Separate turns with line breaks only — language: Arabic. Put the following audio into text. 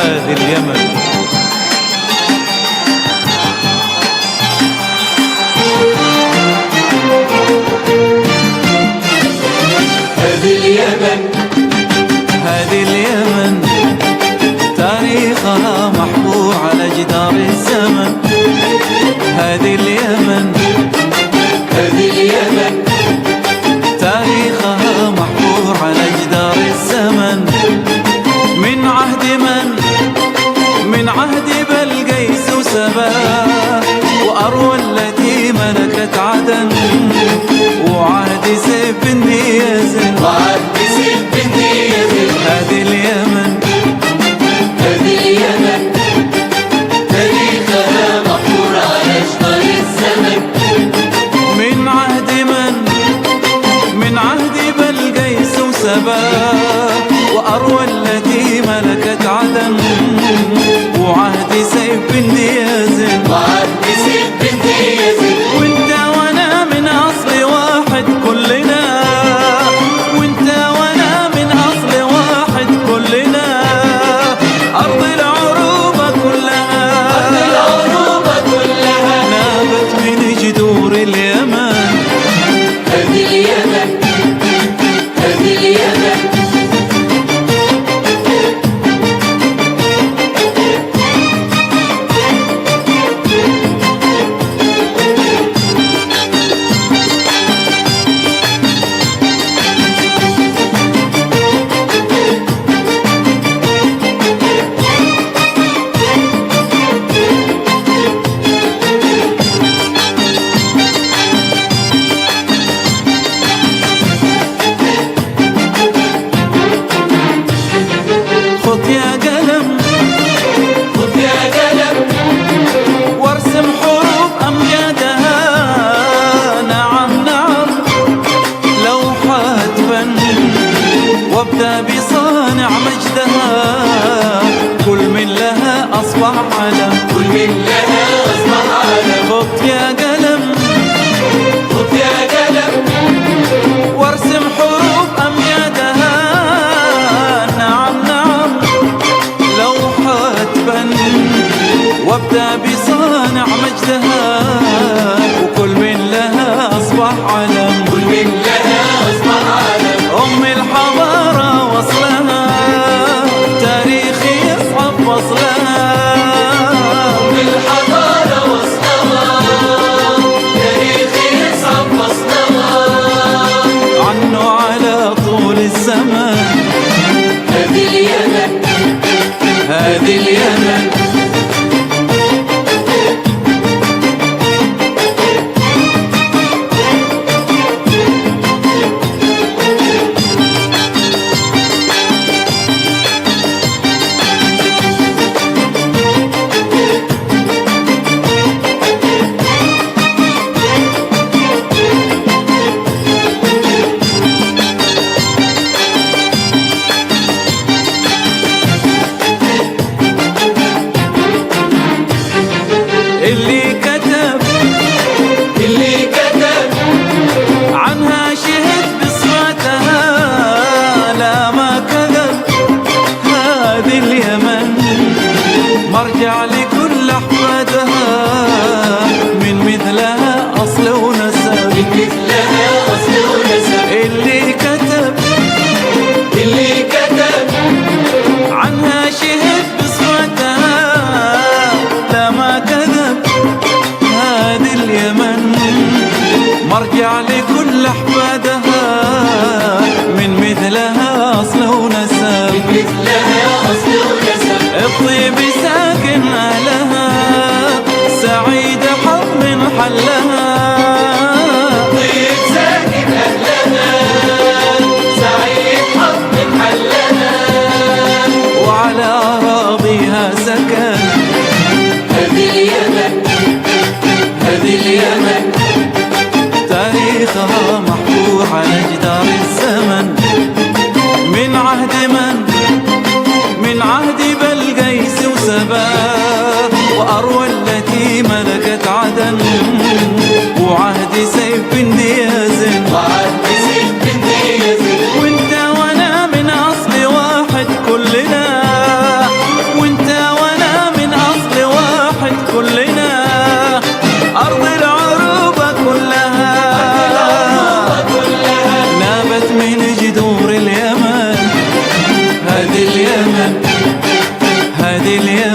هذه اليمن.
هذه اليمن،
هذه اليمن تاريخها محفور على جدار الزمن. هذه اليمن،
هذه اليمن
تاريخها محفور على جدار الزمن. من عهد من عهد بلقيس وسبا، وأروى التي ملكت عدن، وعهد سيف بن يزن،
وعهد سيف بن يزن.
هذه اليمن،
هذه اليمن تاريخها محفور على جدار الزمن.
من عهد من عهد بلقيس وسبا، وأروى التي ملكت عدن، وعهد سيف بن يزن،
وعهد سيف بن يزن.
وانت وانا من اصل واحد كلنا، وانت وانا من اصل واحد كلنا. ارض العروبة كلها،
أرض العروبة كلها
نابت من جذور اليمن.
هذه اليمن، هذه اليمن
خذ يا قلم،
خذ يا قلم
وارسم حروف امجادها. نعم نعم لوحات فن، وابدا بصانع مجدها. كل من لها اصبح علم،
كل من لها أصبح علم.
خذ يا قلم،
خذ يا قلم
وارسم حروف امجادها. نعم نعم لوحات فن، وابدا بصانع مجدها. وكل من لها اصبح علم،
كل من لها أصبح علم.
ام الحضاره وصلها، تاريخي يصعب وصلها.
بالحضارة وصلها، تاريخي يصعب وصلها.
عنه على طول الزمان.
هذه اليمن،
هذه اليمن، اللي كتب عنها شهد بصمتها، لا ما كذب. هذه اليمن مرجع لكل احفادها، من مثلها اصل ونسب.
من مثلها أصل ونسب.
اللي كتب عنها شهد بصمتها، لا ما كذب. هذه اليمن مرجع لكل احفادها، من مثلها اصل ونسب.
من مثلها أصل ونسب.
الطيب ساكن اهلها، سعيد حظ من حلها.
طيب ساكن أهلها، سعيد حظ من حلها.
وعلى اراضيها سكن.
هذه اليمن، هذه اليمن
تاريخها محفور على جدار الزمن. من عهد من عهد بلقيس وسبا، وأروى التي ملكت عدن، وعهد سيف بن يزن،
وعهد سيف بن يزن.
وانت وانا من أصل واحد كلنا، وانت اليمن